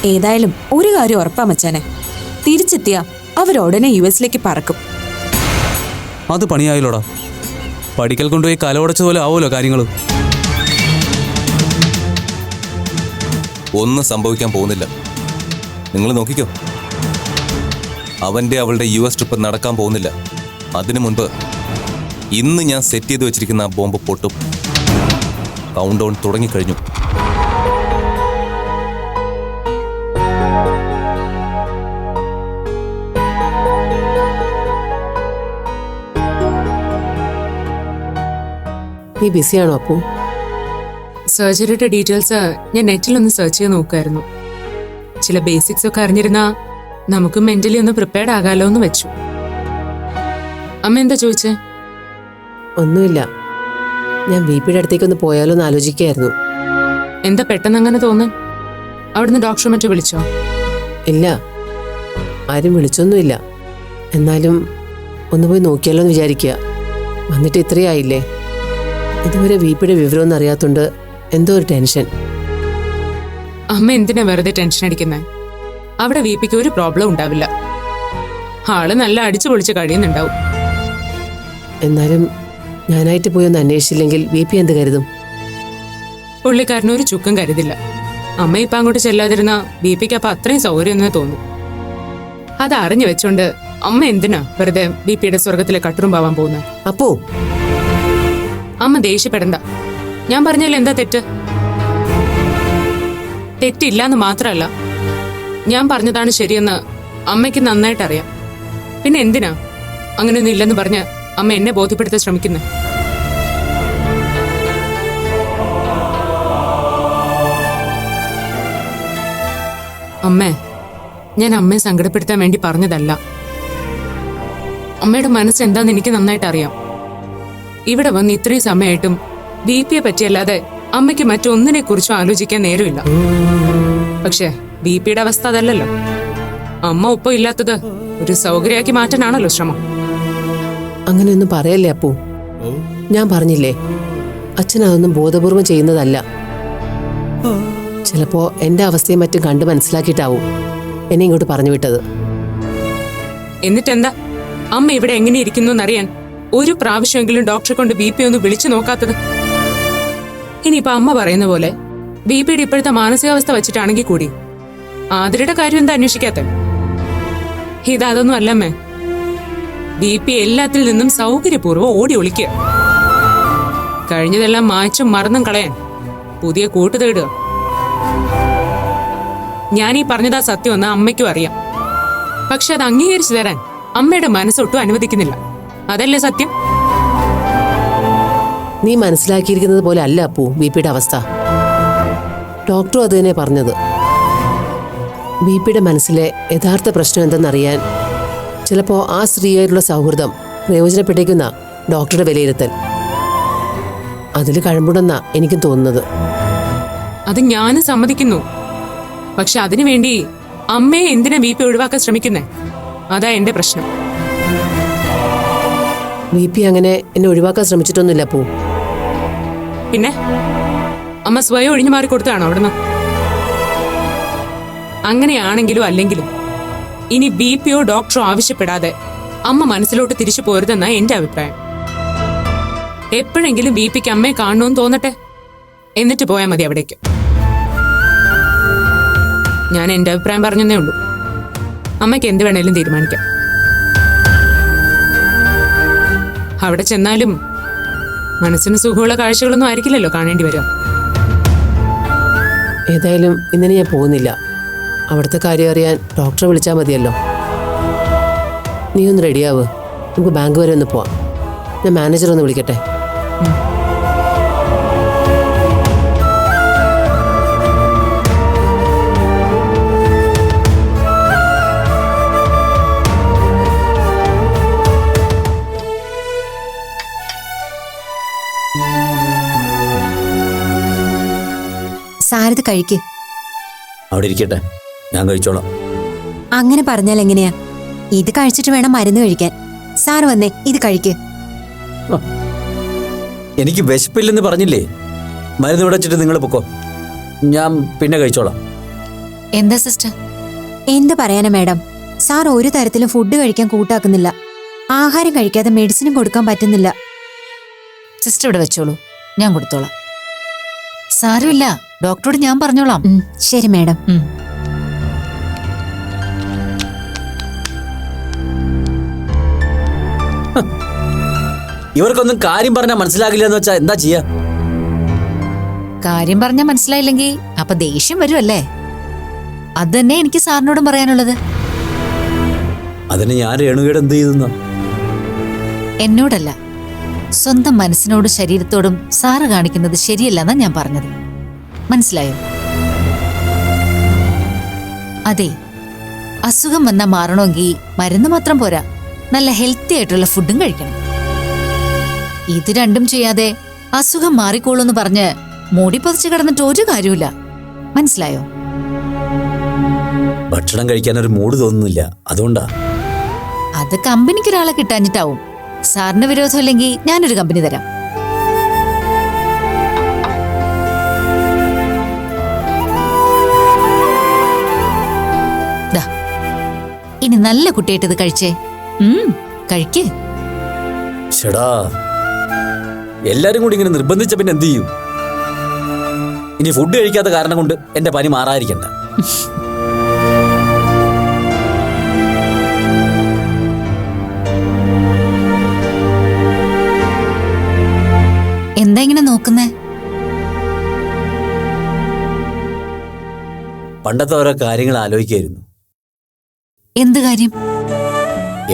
ഏതായാലും ഒരു കാര്യം ഉറപ്പാ മച്ചാനെ, തിരിച്ചെത്തിയ അവരുടനെ US പറക്കും. അത് പണിയായില്ലോടാ. പഠിക്കൽ കൊണ്ടുപോയി കലവടച്ചതുപോലെ ആവുമല്ലോ കാര്യങ്ങൾ. ഒന്നും സംഭവിക്കാൻ പോകുന്നില്ല, നിങ്ങൾ നോക്കിക്കോ. അവൻ്റെ അവളുടെ US ട്രിപ്പ് നടക്കാൻ പോകുന്നില്ല. അതിനു മുൻപ് ഇന്ന് ഞാൻ സെറ്റ് ചെയ്ത് വെച്ചിരിക്കുന്ന ആ ബോംബ് പൊട്ടും. കൗണ്ട് ഡൗൺ തുടങ്ങിക്കഴിഞ്ഞു. നീ ബിസിയാണോ അപ്പു? സർജറിയുടെ ഡീറ്റെയിൽസ് ഞാൻ നെറ്റിലൊന്ന് സെർച്ച് ചെയ്ത് നോക്കായിരുന്നു. ചില ബേസിക്സ് ഒക്കെ അറിഞ്ഞിരുന്നാ നമുക്ക് മെന്റലി ഒന്ന് പ്രിപ്പയർഡ് ആകാലോ എന്ന് വെച്ചു. അമ്മ എന്താ ചോദിച്ചേ? ഒന്നുമില്ല, ഞാൻ VPയുടെ അടുത്തേക്കൊന്ന് പോയാലോ എന്ന് ആലോചിക്കുകയായിരുന്നു. എന്താ പെട്ടെന്ന് അങ്ങനെ തോന്നാൻ? അവിടുന്ന് ഡോക്ടറെ മറ്റോ വിളിച്ചോ? ഇല്ല, ആരും വിളിച്ചൊന്നുമില്ല. എന്നാലും ഒന്ന് പോയി നോക്കിയാലോ എന്ന് വിചാരിക്കുക. വന്നിട്ട് ഇത്രയായില്ലേ, ഇതുവരെ VPയുടെ വിവരമൊന്നും അറിയാത്തോണ്ട് എന്തോ ഒരു ടെൻഷൻ. അമ്മ എന്തിനാ വെറുതെ ടെൻഷൻ അടിക്കുന്നേ? അവിടെ VPക്ക് ഒരു പ്രോബ്ലം ഉണ്ടാവില്ല. ആള് നല്ല അടിച്ചു പൊളിച്ച് കഴിയുന്നുണ്ടാവും. എന്നാലും ഞാനായിട്ട് പോയി ഒന്ന് അന്വേഷിച്ചില്ലെങ്കിൽ VP എന്ത് കരുതും? പുള്ളിക്കാരന് ഒരു ചുക്കും കരുതില്ല. അമ്മ ഇപ്പം അങ്ങോട്ട് ചെല്ലാതിരുന്ന VPക്ക് അപ്പം അത്രയും സൗകര്യം എന്നേ തോന്നും. അത് അറിഞ്ഞു വെച്ചോണ്ട് അമ്മ എന്തിനാ വെറുതെ VPയുടെ സ്വർഗത്തിലെ കട്ടുറുമ്പാവാൻ പോകുന്നത്? അപ്പോ അമ്മ ദേഷ്യപ്പെടണ്ട. ഞാൻ പറഞ്ഞാൽ എന്താ തെറ്റ്? തെറ്റില്ലാന്ന് മാത്രമല്ല, ഞാൻ പറഞ്ഞതാണ് ശരിയെന്ന് അമ്മയ്ക്ക് നന്നായിട്ട് അറിയാം. പിന്നെ എന്തിനാ അങ്ങനെയൊന്നും ഇല്ലെന്ന് പറഞ്ഞ് അമ്മ എന്നെ ബോധ്യപ്പെടുത്താൻ ശ്രമിക്കുന്നത്? അമ്മേ, ഞാൻ അമ്മയെ സങ്കടപ്പെടുത്താൻ വേണ്ടി പറഞ്ഞതല്ല. അമ്മയുടെ മനസ്സ് എന്താന്ന് എനിക്ക് നന്നായിട്ട് അറിയാം. ഇവിടെ വന്ന് ഇത്രയും സമയമായിട്ടും VPയെ പറ്റിയല്ലാതെ അമ്മയ്ക്ക് മറ്റൊന്നിനെ കുറിച്ചും ആലോചിക്കാൻ നേരമില്ല. പക്ഷേ VPയുടെ അവസ്ഥ അതല്ലല്ലോ. അമ്മ ഒപ്പം ഇല്ലാത്തത് ഒരു സൗകര്യമാക്കി മാറ്റാനാണല്ലോ ശ്രമം. അങ്ങനെയൊന്നും പറയല്ലേ അപ്പു. ഞാൻ പറഞ്ഞില്ലേ, അച്ഛൻ അതൊന്നും ബോധപൂർവം ചെയ്യുന്നതല്ല. ചിലപ്പോ എന്റെ അവസ്ഥയും മറ്റും കണ്ട് മനസ്സിലാക്കിയിട്ടാവും എന്നെ ഇങ്ങോട്ട് പറഞ്ഞു വിട്ടത്. എന്നിട്ടെന്താ അമ്മ ഇവിടെ എങ്ങനെ ഇരിക്കുന്നു എന്നറിയാൻ ഒരു പ്രാവശ്യമെങ്കിലും ഡോക്ടറെ കൊണ്ട് BP ഒന്ന് വിളിച്ചു നോക്കാത്തത്? ഇനിയിപ്പൊ അമ്മ പറയുന്ന പോലെ VPയുടെ ഇപ്പോഴത്തെ മാനസികാവസ്ഥ വെച്ചിട്ടാണെങ്കിൽ കൂടി ആതിരയുടെ കാര്യം എന്താ അന്വേഷിക്കാത്ത? ഇതൊന്നും അല്ലമ്മേ. BP എല്ലാത്തിൽ നിന്നും സൗകര്യപൂർവ്വം ഓടി ഒളിക്കുക. കഴിഞ്ഞതെല്ലാം മായ്ച്ചും മറന്നും കളയാൻ പുതിയ കൂട്ട് തേടുക. ഞാനീ പറഞ്ഞതാ സത്യമെന്ന് അമ്മയ്ക്കും അറിയാം. പക്ഷെ അത് അംഗീകരിച്ചു തരാൻ അമ്മയുടെ മനസ്സൊട്ടും അനുവദിക്കുന്നില്ല. അതല്ലേ സത്യം? നീ മനസ്സിലാക്കിയിരിക്കുന്നത് പോലെ അല്ല അപ്പു VPയുടെ അവസ്ഥ. ഡോക്ടറും അത് തന്നെ പറഞ്ഞത്. VPയുടെ മനസ്സിലെ യഥാർത്ഥ പ്രശ്നം എന്തെന്നറിയാൻ ചിലപ്പോ ആ സ്ത്രീയായിട്ടുള്ള സൗഹൃദം പ്രയോജനപ്പെട്ടേക്കുന്ന ഡോക്ടറുടെ വിലയിരുത്തൽ. അതിൽ കഴമ്പുണ്ടെന്നാ എനിക്കും തോന്നുന്നത്. അത് ഞാനും സമ്മതിക്കുന്നു. പക്ഷെ അതിനുവേണ്ടി അമ്മയെ എന്തിനാ BP ഒഴിവാക്കാൻ ശ്രമിക്കുന്നേ? അതാ എന്റെ പ്രശ്നം. VP അങ്ങനെ എന്നെ ഒഴിവാക്കാൻ ശ്രമിച്ചിട്ടൊന്നുമില്ല അപ്പു. പിന്നെ അമ്മ സ്വയം ഒഴിഞ്ഞു മാറി കൊടുത്താണോ അവിടുന്ന്? അങ്ങനെയാണെങ്കിലും അല്ലെങ്കിലും ഇനി BPയോ ഡോക്ടറോ ആവശ്യപ്പെടാതെ അമ്മ മനസ്സിലോട്ട് തിരിച്ചു പോരുതെന്നാ എന്റെ അഭിപ്രായം. എപ്പോഴെങ്കിലും VPക്ക് അമ്മയെ കാണണമെന്ന് തോന്നട്ടെ, എന്നിട്ട് പോയാൽ മതി അവിടേക്ക്. ഞാൻ എന്റെ അഭിപ്രായം പറഞ്ഞതേ ഉള്ളൂ. അമ്മയ്ക്ക് എന്ത് വേണേലും തീരുമാനിക്കാം. അവിടെ ചെന്നാലും മനസ്സിന് സുഖമുള്ള കാഴ്ചകളൊന്നും ആയിരിക്കില്ലല്ലോ കാണേണ്ടി വരിക. ഏതായാലും ഇന്നലെ ഞാൻ പോകുന്നില്ല. അവിടുത്തെ കാര്യം അറിയാൻ ഡോക്ടറെ വിളിച്ചാൽ മതിയല്ലോ. നീ ഒന്ന് റെഡിയാവ്, നമുക്ക് ബാങ്ക് വരെ ഒന്ന് പോവാം. ഞാൻ മാനേജർ ഒന്ന് വിളിക്കട്ടെ. സാരത് കഴിക്ക്. അവിടെ ഇരിക്കട്ടെ, ഞാൻ കഴിച്ചോളാം. അങ്ങനെ പറഞ്ഞാൽ എങ്ങനെയാ? ഇത് കഴിച്ചിട്ട് വേണം മരുന്ന് കഴിക്കാൻ. സാറ് വന്നേ, ഇത് കഴിക്ക്. എനിക്ക് വിശപ്പില്ലെന്ന് പറഞ്ഞില്ലേ? മരുന്ന് വിടച്ചിട്ട് നിങ്ങൾ പൊക്കോ, ഞാൻ പിന്നെ കഴിച്ചോളാം. എന്താ സിസ്റ്റർ? എന്ത് പറയാനാ മാഡം, സാർ ഒരു തരത്തിലും ഫുഡ് കഴിക്കാൻ കൂട്ടാക്കുന്നില്ല. ആഹാരം കഴിക്കാതെ മെഡിസിനും കൊടുക്കാൻ പറ്റുന്നില്ല. സിസ്റ്റർ ഇവിടെ വെച്ചോളൂ, ഞാൻ കൊടുത്തോളാം. സാരമില്ല, ഡോക്ടറോട് ഞാൻ പറഞ്ഞോളാം. ശരി മാഡം. ഇവർക്കൊന്നും കാര്യം പറഞ്ഞാൽ മനസ്സിലാകില്ല എന്ന് വെച്ചാൽ എന്താ ചെയ്യാ? കാര്യം പറഞ്ഞാൽ മനസ്സിലായില്ലെങ്കിൽ അപ്പൊ ദേഷ്യം വരുമല്ലേ? അത് തന്നെ എനിക്ക് സാറിനോടും പറയാനുള്ളത്. അതിന് ഞാൻ രേണുകയുടെ എന്ത് ചെയ്തെന്ന? എന്നോടല്ല, സ്വന്തം മനസ്സിനോടും ശരീരത്തോടും സാറ് കാണിക്കുന്നത് ശരിയല്ലെന്നാ ഞാൻ പറഞ്ഞത്. മനസ്സിലായോ? അതെ, അസുഖം വന്നാൽ മാറണമെങ്കിൽ മരുന്ന് മാത്രം പോരാ, നല്ല ഹെൽത്തി ആയിട്ടുള്ള ഫുഡും കഴിക്കണം. ഇത് രണ്ടും ചെയ്യാതെ അസുഖം മാറിക്കോളൂന്ന് പറഞ്ഞ് മൂടി പൊതിച്ച് കിടന്നിട്ട് ഒരു കാര്യമില്ല. മനസ്സിലായോ? ഭക്ഷണം കഴിക്കാൻ ഒരു മൂഡ് തോന്നുന്നില്ല, അതുകൊണ്ടാ. അത് കമ്പനിക്ക് ഒരാളെ കിട്ടാഞ്ഞിട്ടാവും. സാറിന് വിരോധമില്ലെങ്കിൽ ഞാനൊരു കമ്പനി തരാം. ദാ, ഇനി നല്ല കുട്ടിയായിട്ട് ഇത് കഴിച്ചേ. കഴിക്കേ. ഷടാ, എല്ലാരും കൂടി ഇങ്ങനെ നിർബന്ധിച്ച പിന്നെ എന്ത് ചെയ്യും? ഇനി ഫുഡ് കഴിക്കാത്ത കാരണം കൊണ്ട് എന്റെ പനി മാറാതിരിക്കണ്ട. എന്താ ഇങ്ങനെ നോക്കുന്നേ? പണ്ടത്തെ ഓരോ കാര്യങ്ങൾ ആലോചിക്കായിരുന്നു. എന്ത് കാര്യം?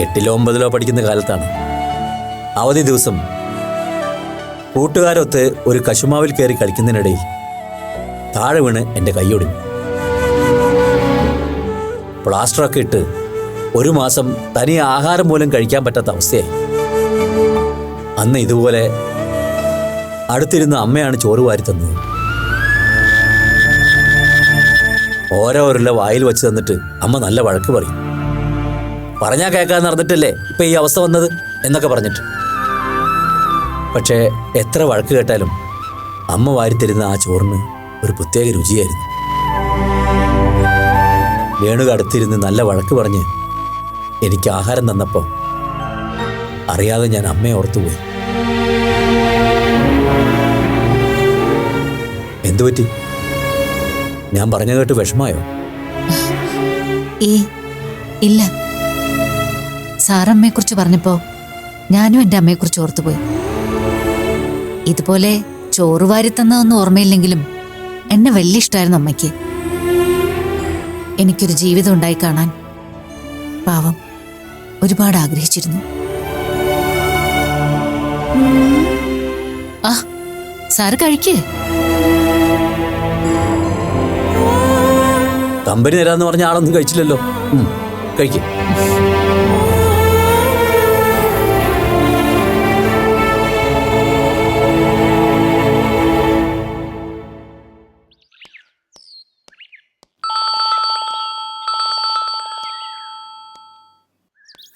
8ലോ 9ലോ പഠിക്കുന്ന കാലത്താണ്. അവധി ദിവസം കൂട്ടുകാരൊത്ത് ഒരു കശുമാവിൽ കയറി കളിക്കുന്നതിനിടയിൽ താഴെ വീണ് എൻ്റെ കൈയൊടിഞ്ഞു. പ്ലാസ്റ്ററൊക്കെ ഇട്ട് 1 മാസം തനിയെ ആഹാരം പോലും കഴിക്കാൻ പറ്റാത്ത അവസ്ഥയായി. അന്ന് ഇതുപോലെ അടുത്തിരുന്ന അമ്മയാണ് ചോറ് വാരി തന്നത്. ഓരോരുള്ള വായിൽ വെച്ച് തന്നിട്ട് അമ്മ നല്ല വഴക്ക് പറയും. പറഞ്ഞാൽ കേൾക്കാൻ നടന്നിട്ടല്ലേ ഇപ്പൊ ഈ അവസ്ഥ വന്നത് എന്നൊക്കെ പറഞ്ഞിട്ട്. പക്ഷേ എത്ര വഴക്ക് കേട്ടാലും അമ്മ വാരിത്തരുന്ന ആ ചോറിന് ഒരു പ്രത്യേക രുചിയായിരുന്നു. വേണുക അടുത്തിരുന്ന് നല്ല വഴക്ക് പറഞ്ഞ് എനിക്ക് ആഹാരം തന്നപ്പോൾ അറിയാതെ ഞാൻ അമ്മയെ ഓർത്തുപോയി. എന്തുപറ്റി? ഞാൻ പറഞ്ഞു കേട്ട് വിഷമായോ? ഇല്ല, സാറമ്മയെക്കുറിച്ച് പറഞ്ഞപ്പോ ഞാനും എൻ്റെ അമ്മയെക്കുറിച്ച് ഓർത്തുപോയി. ഇതുപോലെ ചോറ് വാരി തന്നതൊന്നും ഓർമ്മയില്ലെങ്കിലും എന്നെ വലിയ ഇഷ്ടമായിരുന്നു അമ്മയ്ക്ക്. എനിക്കൊരു ജീവിതം ഉണ്ടായി കാണാൻ പാവം ഒരുപാട് ആഗ്രഹിച്ചിരുന്നു. ആ, സാറ് കഴിക്കേ. കമ്പനി തരാന്ന് പറഞ്ഞ ആളൊന്നും കഴിച്ചില്ലല്ലോ. കഴിക്കേ.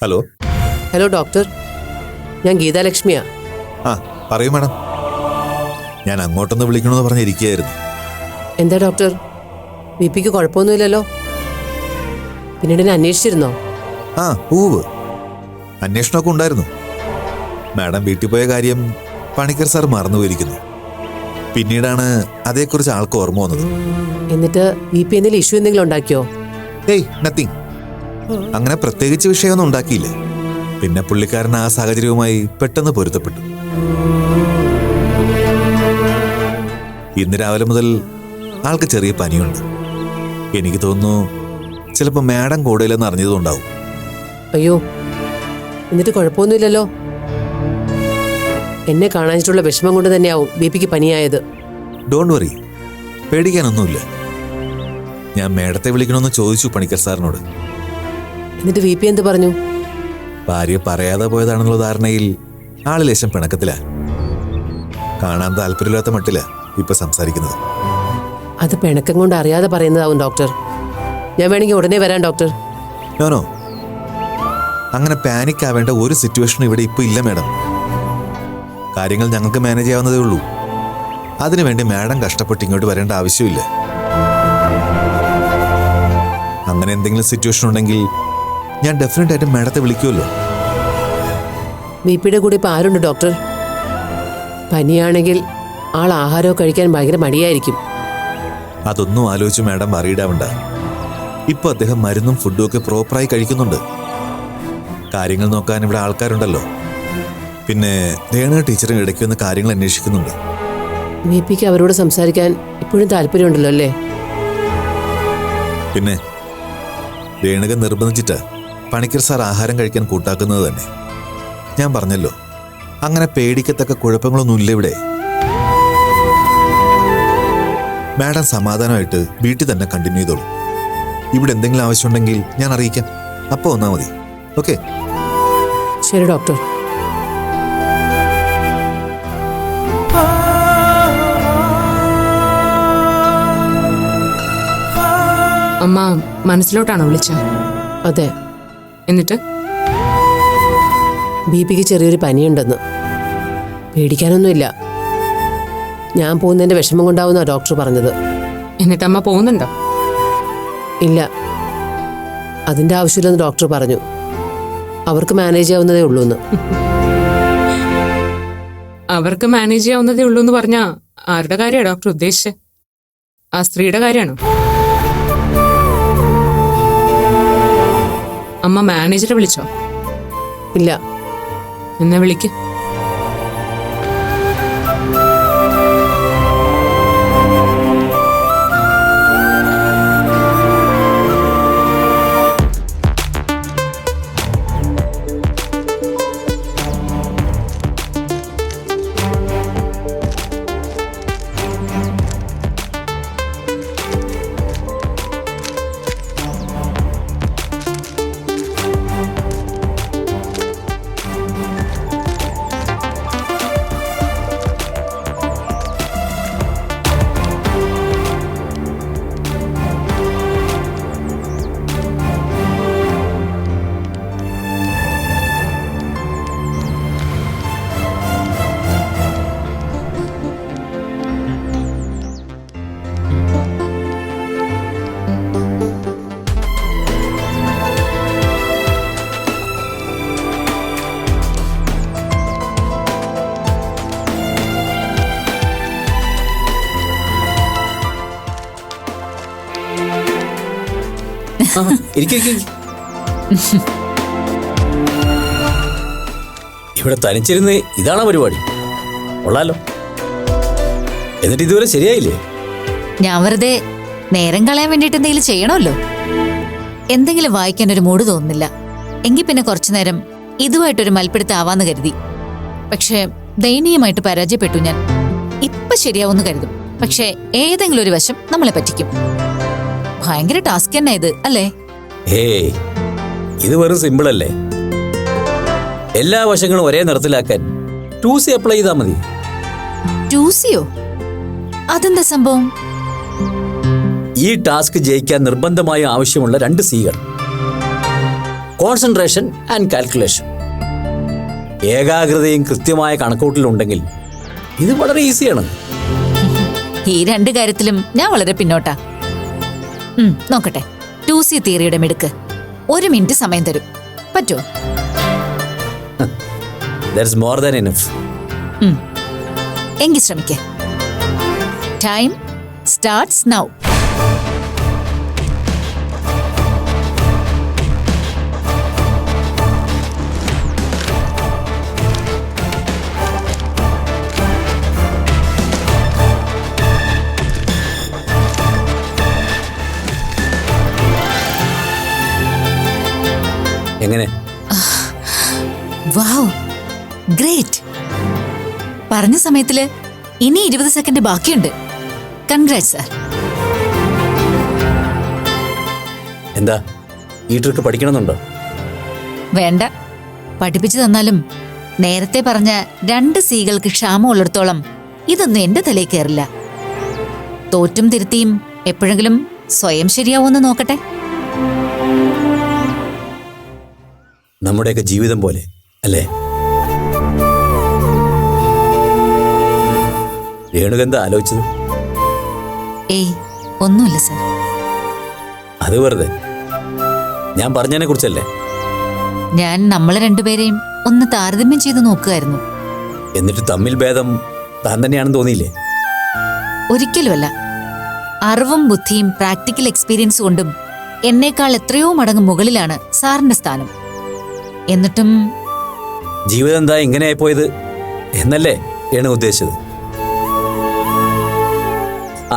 ഹലോ. ഹലോ ഡോക്ടർ, ഞാൻ ഗീതാലക്ഷ്മിയാ. ആ പറയൂ മാഡം. ഞാൻ അങ്ങോട്ടൊന്ന് വിളിക്കണമെന്ന് പറഞ്ഞിരിക്കുകയായിരുന്നു. എന്താ ഡോക്ടർ, BP കുഴപ്പമൊന്നുമില്ലല്ലോ? പിന്നീട് എന്നെ അന്വേഷിച്ചിരുന്നോ? ആ പൂവ് അന്വേഷണമൊക്കെ ഉണ്ടായിരുന്നു. മാഡം വീട്ടിൽ പോയ കാര്യം പണിക്കർ സാർ മറന്നുപോയിരിക്കുന്നു. പിന്നീടാണ് അതേക്കുറിച്ച് ആൾക്ക് ഓർമ്മ വന്നത്. എന്നിട്ട് BP എന്തെങ്കിലും ഇഷ്യൂ എന്തെങ്കിലും ഉണ്ടാക്കിയോ? ഏയ് നത്തിങ്. അങ്ങനെ പ്രത്യേകിച്ച് വിഷയമൊന്നും ഉണ്ടാക്കിയില്ല. പിന്നെ പുള്ളിക്കാരൻ ആ സാഹചര്യവുമായി പെട്ടെന്ന് പൊരുത്തപ്പെട്ടു. ഇന്ന് രാവിലെ മുതൽ ആൾക്ക് ചെറിയ പനിയുണ്ട്. എനിക്ക് തോന്നുന്നു ചിലപ്പോൾ മാഡം കൂടെയില്ലെന്ന് അറിഞ്ഞതുകൊണ്ടാവും. അയ്യോ, എന്നിട്ട് കുഴപ്പമൊന്നുമില്ലല്ലോ? എന്നെ കാണാനിട്ടുള്ള വിഷമം കൊണ്ട് തന്നെയാവും BP പനിയായത്. ഡോണ്ട് വറി, പേടിക്കാനൊന്നുമില്ല. ഞാൻ മാഡത്തെ വിളിക്കണമെന്ന് ചോദിച്ചു പണിക്കർ സാറിനോട്. എന്നിട്ട് BP എന്ത് പറഞ്ഞു? ഭാര്യ പറയാതെ പോയതാണെന്നുള്ള ധാരണയിൽ ആള് ലേശം പിണക്കത്തില. കാണാൻ താല്പര്യമില്ലാത്ത മട്ടില്ല ഇപ്പൊ സംസാരിക്കുന്നത്. അത് പിണക്കം കൊണ്ട് അറിയാതെ പറയുന്നതാവും ഡോക്ടർ. ഞാൻ വേണമെങ്കിൽ ഉടനെ വരാം ഡോക്ടർ. നോനോ, അങ്ങനെ പാനിക് ആവേണ്ട ഒരു സിറ്റുവേഷൻ ഇവിടെ ഇപ്പൊ ഇല്ല മാഡം. കാര്യങ്ങൾ ഞങ്ങൾക്ക് മാനേജ് ചെയ്യാവുന്നതേ ഉള്ളൂ. അതിനുവേണ്ടി മാഡം കഷ്ടപ്പെട്ട് ഇങ്ങോട്ട് വരേണ്ട ആവശ്യമില്ല. അങ്ങനെ എന്തെങ്കിലും സിറ്റുവേഷൻ ഉണ്ടെങ്കിൽ ഞാൻ ഡെഫിനറ്റ് ആയിട്ട് മാഡത്തെ വിളിക്കുമല്ലോ. ബിപിയുടെ കൂടെ ഇപ്പം ആരുണ്ട് ഡോക്ടർ? പനിയാണെങ്കിൽ ആൾ ആഹാരമൊക്കെ കഴിക്കാൻ ഭയങ്കര മടിയായിരിക്കും. അതൊന്നും ആലോചിച്ച് മാഡം വറീഡാവണ്ട. ഇപ്പൊ അദ്ദേഹം മരുന്നും ഫുഡും ഒക്കെ പ്രോപ്പറായി കഴിക്കുന്നുണ്ട്. കാര്യങ്ങൾ നോക്കാൻ ഇവിടെ ആൾക്കാരുണ്ടല്ലോ. പിന്നെ രേണ ടീച്ചറും ഇടയ്ക്ക് വന്ന് കാര്യങ്ങൾ അന്വേഷിക്കുന്നുണ്ട്. ബിപിക്ക് അവരോട് സംസാരിക്കാൻ ഇപ്പോഴും താല്പര്യമുണ്ടല്ലോ അല്ലേ? പിന്നെ രേണുക നിർബന്ധിച്ചിട്ട് പണിക്കർ സാർ ആഹാരം കഴിക്കാൻ കൂട്ടാക്കുന്നത് തന്നെ. ഞാൻ പറഞ്ഞല്ലോ, അങ്ങനെ പേടിക്കത്തക്ക കുഴപ്പങ്ങളൊന്നുമില്ല ഇവിടെ. മാഡം സമാധാനമായിട്ട് വീട്ടിൽ തന്നെ കണ്ടിന്യൂ ചെയ്തോളൂ. ഇവിടെ എന്തെങ്കിലും ആവശ്യമുണ്ടെങ്കിൽ ഞാൻ അറിയിക്കാം. അപ്പോൾ വന്നാൽ മതി. ഓക്കെ? ശരി ഡോക്ടർ. അമ്മ മനസ്സിലോട്ടാണോ വിളിച്ചത്? അതെ. എന്നിട്ട് ബിപിക്ക് ചെറിയൊരു പനിയുണ്ടെന്ന്. പേടിക്കാനൊന്നുമില്ല. ഞാൻ പോകുന്നതിന്റെ വിഷമം കൊണ്ടാവുന്ന ഡോക്ടർ പറഞ്ഞത്. എന്നിട്ട് അമ്മ പോകുന്നുണ്ടോ? ഇല്ല, അതിന്റെ ആവശ്യമില്ലെന്ന് ഡോക്ടർ പറഞ്ഞു. അവർക്ക് മാനേജ് ചെയ്യാവുന്നതേ ഉള്ളൂ എന്ന്. അവർക്ക് മാനേജ് ചെയ്യാവുന്നതേ ഉള്ളൂ എന്ന് പറഞ്ഞാ ആരുടെ കാര്യമാണ് ഡോക്ടർ ഉദ്ദേശിച്ചത്? ആ സ്ത്രീയുടെ കാര്യമാണോ? അമ്മ മാനേജറെ വിളിച്ചോ? ഇല്ല. എന്നാ വിളിക്ക്. ഇവിടെ തനിച്ചിരുന്ന് ഇതാണോ പരിപാടി? കൊള്ളാലോ. എന്നിട്ട് ഇതുവരെ ശരിയായില്ലേ? ഞാൻ വെറുതെ നേരം കളയാൻ വേണ്ടിയിട്ട് എന്തെങ്കിലും ചെയ്യണമല്ലോ. എന്തെങ്കിലും വായിക്കാൻ ഒരു മൂഡ് തോന്നുന്നില്ല. എങ്കിൽ പിന്നെ കുറച്ചു നേരം ഇതുമായിട്ടൊരു മൽപ്പിടുത്താവാന്ന് കരുതി. പക്ഷേ ദയനീയമായിട്ട് പരാജയപ്പെട്ടു ഞാൻ. ഇപ്പൊ ശരിയാവുമെന്ന് കരുതും. പക്ഷേ ഏതെങ്കിലും ഒരു വശം നമ്മളെ പറ്റിക്കും. ഭയങ്കര ടാസ്ക് തന്നെ ഇത്, അല്ലേ? ഏയ്, ഇത് വെറും സിമ്പിൾ അല്ലേ. എല്ലാ വശങ്ങളും ഒരേ നിറത്തിലാക്കാൻ 2C അപ്ലൈ ചെയ്താൽ മതി. 2Cയോ? അതെന്താ സംഭവം? ഈ ടാസ്ക് ജയിക്കാൻ നിർബന്ധമായും ആവശ്യമുള്ള 2 Cകൾ: കോൺസെൻട്രേഷൻ ആൻഡ് കാൽക്കുലേഷൻ. ഏകാഗ്രതയും കൃത്യമായ കണക്കൂട്ടലുണ്ടെങ്കിൽ ഇത് വളരെ ഈസിയാണ്. ഈ 2 കാര്യത്തിലും ഞാൻ വളരെ പിന്നോട്ടാ. നോക്കട്ടെ. 2C തിയറിയുടെ മിടുക്ക്. 1 മിനിറ്റ് സമയം തരും. പറ്റുമോ? That's more than enough. എങ്കിൽ ശ്രമിക്കേ. Time starts now. എങ്ങനെ? വാവ്, ഗ്രേറ്റ്. പറഞ്ഞ സമയത്തില് ഇനി 20 സെക്കൻഡ് ബാക്കിയുണ്ട്. Congrats sir. എന്താ, ഈ ട്രിക്ക് പഠിക്കണമെന്നുണ്ടോ? വേണ്ട, പഠിപ്പിച്ചു തന്നാലും നേരത്തെ പറഞ്ഞ 2 Cകൾക്ക് ക്ഷാമമുള്ളിടത്തോളം ഇതൊന്നും എന്റെ തലയിൽ കയറില്ല. തോറ്റും തിരുത്തിയും എപ്പോഴെങ്കിലും സ്വയം ശരിയാവുമെന്ന് നോക്കട്ടെ. നമ്മുടെയൊക്കെ ജീവിതം പോലെ അല്ലേ? രേണുക എന്താ ആലോചിച്ചത്? ഏയ്, ഒന്നുമില്ല സാർ. അത് വെറുതെ. ഞാൻ പറഞ്ഞതിനെ കുറിച്ചല്ലേ? ഞാൻ നമ്മളെ രണ്ടുപേരെയും ഒന്ന് താരതമ്യം ചെയ്ത് നോക്കുകയായിരുന്നു. എന്നിട്ട് തമ്മിൽ ഭേദം താൻ തന്നെയാണെന്ന് തോന്നിയില്ലേ? ഒരിക്കലുമല്ല. അറിവും ബുദ്ധിയും പ്രാക്ടിക്കൽ എക്സ്പീരിയൻസ് കൊണ്ടും എന്നേക്കാൾ എത്രയോ മടങ്ങ് മുകളിലാണ് സാറിന്റെ സ്ഥാനം. എന്നിട്ടും ജീവിതം എന്താ ഇങ്ങനെയായിപ്പോയത് എന്നല്ലേ ആണ് ഉദ്ദേശിച്ചത്?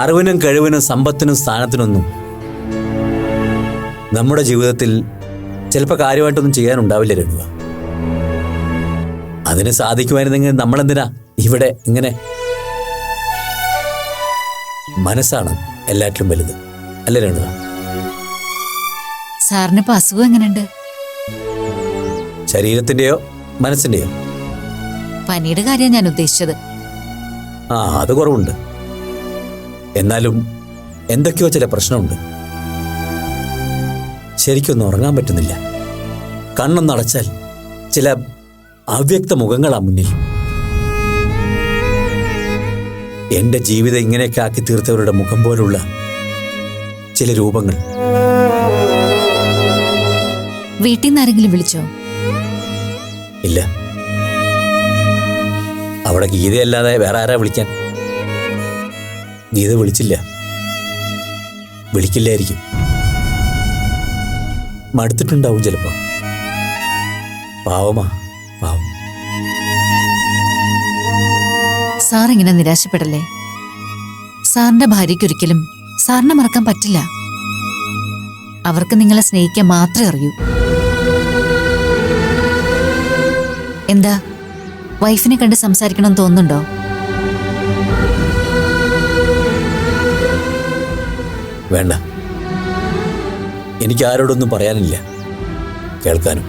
അറിവിനും കഴിവിനും സമ്പത്തിനും സ്ഥാനത്തിനൊന്നും നമ്മുടെ ജീവിതത്തിൽ ചിലപ്പോൾ കാര്യമായിട്ടൊന്നും ചെയ്യാനുണ്ടാവില്ല രേണുക. അതിന് സാധിക്കുമായിരുന്നെങ്കിൽ നമ്മളെന്തിനാ ഇവിടെ ഇങ്ങനെ? മനസ്സാണ് എല്ലാറ്റിലും വലുത്, അല്ലേ രേണുക? സാറിനിപ്പോ അസുഖം എങ്ങനെയുണ്ട്? ശരീരത്തിന്റെയോ മനസ്സിന്റെയോ? പനിയുടെ കാര്യം ഞാൻ ഉദ്ദേശിച്ചത്. അത് കുറവുണ്ട്. എന്നാലും എന്തൊക്കെയോ ചില പ്രശ്നമുണ്ട്. ശരിക്കൊന്നും ഉറങ്ങാൻ പറ്റുന്നില്ല. കണ്ണൊന്നടച്ചാൽ ചില അവ്യക്ത മുഖങ്ങളാ മുന്നിൽ. എന്റെ ജീവിതം ഇങ്ങനെയൊക്കെ ആക്കി തീർത്തവരുടെ മുഖം പോലുള്ള ചില രൂപങ്ങൾ. വീട്ടിൽ നിന്ന് ആരെങ്കിലും വിളിച്ചോ? ഇല്ല. അവിടെ ഗീതയല്ലാതെ വേറെ ആരാ വിളിക്കാൻ? ഗീത വിളിച്ചില്ല, വിളിക്കില്ലായിരിക്കും. മടുത്തിട്ടുണ്ടാവും ചിലപ്പോ. പാവമാ, പാവം. സാറിങ്ങനെ നിരാശപ്പെടല്ലേ. സാറിന്റെ ഭാര്യയ്ക്കൊരിക്കലും സാറിനെ മറക്കാൻ പറ്റില്ല. അവർക്ക് നിങ്ങളെ സ്നേഹിക്കാൻ മാത്രമേ അറിയൂ. എന്താ, വൈഫിനെ കണ്ട് സംസാരിക്കണമെന്ന് തോന്നുന്നുണ്ടോ? വേണ്ട, എനിക്ക് ആരോടൊന്നും പറയാനില്ല, കേൾക്കാനും.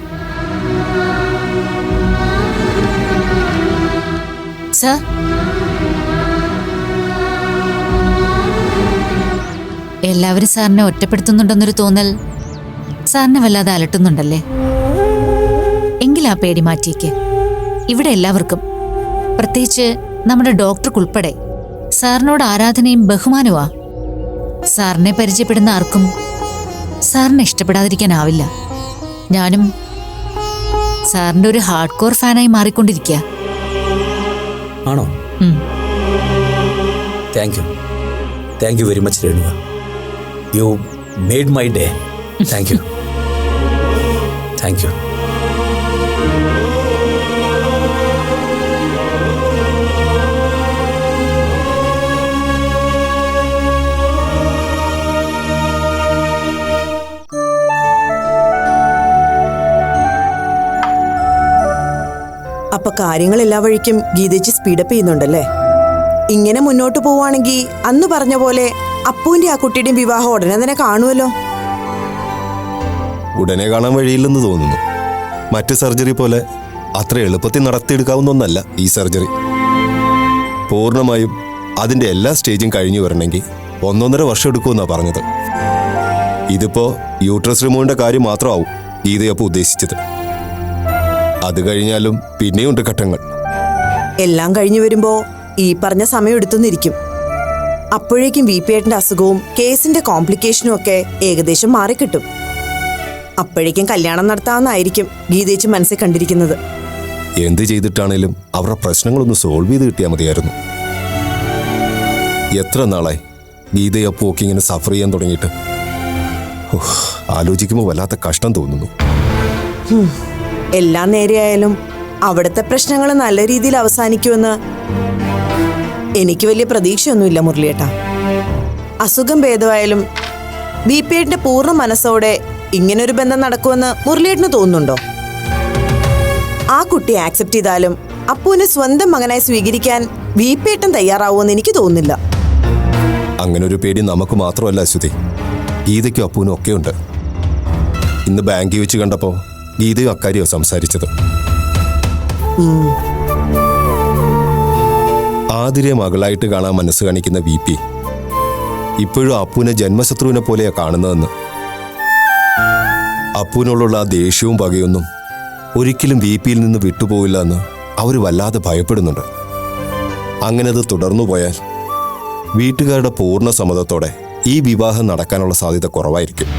സർ, എല്ലാവരും സാറിനെ ഒറ്റപ്പെടുത്തുന്നുണ്ടെന്നൊരു തോന്നൽ സാറിനെ വല്ലാതെ അലട്ടുന്നുണ്ടല്ലേ? എങ്കിൽ ആ പേടി മാറ്റിയേക്ക്. ഇവിടെ എല്ലാവർക്കും, പ്രത്യേകിച്ച് നമ്മുടെ ഡോക്ടർക്കുൾപ്പെടെ, സാറിനോട് ആരാധനയും ബഹുമാനവുമാ. സാറിനെ പരിചയപ്പെടുന്ന ആർക്കും സാറിനെ ഇഷ്ടപ്പെടാതിരിക്കാനാവില്ല. ഞാനും സാറിന്റെ ഒരു ഹാർഡ് കോർ ഫാനായി മാറിക്കൊണ്ടിരിക്കുക. ആണോ? Thank you very much Renuka. You made my day. Thank you. അപ്പൊ കാര്യങ്ങൾ എല്ലാ വഴിക്കും ഗീതേച്ചി സ്പീഡപ്പ് ചെയ്യുന്നുണ്ടല്ലേ? ഇങ്ങനെ മുന്നോട്ട് പോവാണെങ്കിൽ അന്ന് പറഞ്ഞ പോലെ അപ്പുവിന്റെ ആ കുട്ടിയുടെയും വിവാഹം ഉടനെ തന്നെ കാണുമല്ലോ. ഉടനെ കാണാൻ വഴിയില്ലെന്ന് തോന്നുന്നു. മറ്റ് സർജറി പോലെ അത്ര എളുപ്പത്തിൽ നടത്തിയെടുക്കാവുന്ന ഒന്നല്ല ഈ സർജറി. പൂർണ്ണമായും അതിന്റെ എല്ലാ സ്റ്റേജും കഴിഞ്ഞു വരണമെങ്കിൽ 1.5 വർഷം എടുക്കുമെന്നാണ് പറഞ്ഞത്. ഇതിപ്പോ യൂട്രസ് റിമൂവിന്റെ കാര്യം മാത്രമാവും ഗീതയപ്പോൾ ഉദ്ദേശിച്ചത്. അത് കഴിഞ്ഞാലും പിന്നെയുണ്ട് ഘട്ടങ്ങൾ. എല്ലാം കഴിഞ്ഞു വരുമ്പോ ഈ പറഞ്ഞ സമയം എടുത്തുന്നിരിക്കും. അപ്പോഴേക്കും വിപിയേട്ടന്റെ അസുഖവും കേസിന്റെ കോംപ്ലിക്കേഷനും ഒക്കെ ഏകദേശം മാറിക്കിട്ടും. അപ്പോഴേക്കും കല്യാണം നടത്താമെന്നായിരിക്കും ഗീതേച്ചി മനസ്സിൽ കണ്ടിരിക്കുന്നത്. എന്ത് ചെയ്തിട്ടാണേലും അവരുടെ പ്രശ്നങ്ങളൊന്ന് സോൾവ് ചെയ്ത് കിട്ടിയാൽ മതിയായിരുന്നു. എത്ര നാളായി ഗീതയപ്പോ ഇങ്ങനെ സഫർ ചെയ്യാൻ തുടങ്ങിയിട്ട്. ആലോചിക്കുമ്പോൾ വല്ലാത്ത കഷ്ടം തോന്നുന്നു. എല്ലാം നേരെയായാലും അവിടുത്തെ പ്രശ്നങ്ങൾ നല്ല രീതിയിൽ അവസാനിക്കുമെന്ന് എനിക്ക് വലിയ പ്രതീക്ഷയൊന്നുമില്ല മുരളിയേട്ടാ. അസുഖം ഭേദമായാലും വിപിയേട്ടന്റെ പൂർണ്ണ മനസ്സോടെ ഇങ്ങനൊരു ബന്ധം നടക്കുമെന്ന് മുരളിയേട്ടന് തോന്നുന്നുണ്ടോ? ആ കുട്ടി ആക്സെപ്റ്റ് ചെയ്താലും അപ്പുവിനെ സ്വന്തം മകനായി സ്വീകരിക്കാൻ വിപിയേട്ടൻ തയ്യാറാവുമെന്ന് എനിക്ക് തോന്നുന്നില്ല. അങ്ങനെ ഒരു പേടി നമുക്ക് മാത്രമല്ല അശ്വതി, ഗീതയ്ക്കും അപ്പുവിനും ഒക്കെ ഉണ്ട്. ഇന്ന് ബാങ്കിൽ വെച്ച് കണ്ടപ്പോ ഗീതയും അക്കാര്യോ സംസാരിച്ചത്. ആതിരെ മകളായിട്ട് കാണാൻ മനസ്സ് കാണിക്കുന്ന VP ഇപ്പോഴും അപ്പുവിനെ ജന്മശത്രുവിനെ പോലെയാ കാണുന്നതെന്ന്. അപ്പുവിനോടുള്ള ആ ദേഷ്യവും പകയൊന്നും ഒരിക്കലും VPയിൽ നിന്ന് വിട്ടുപോകില്ല എന്ന് അവർ വല്ലാതെ ഭയപ്പെടുന്നുണ്ട്. അങ്ങനെ അത് തുടർന്നു പോയാൽ വീട്ടുകാരുടെ പൂർണ്ണ സമ്മതത്തോടെ ഈ വിവാഹം നടക്കാനുള്ള സാധ്യത കുറവായിരിക്കും.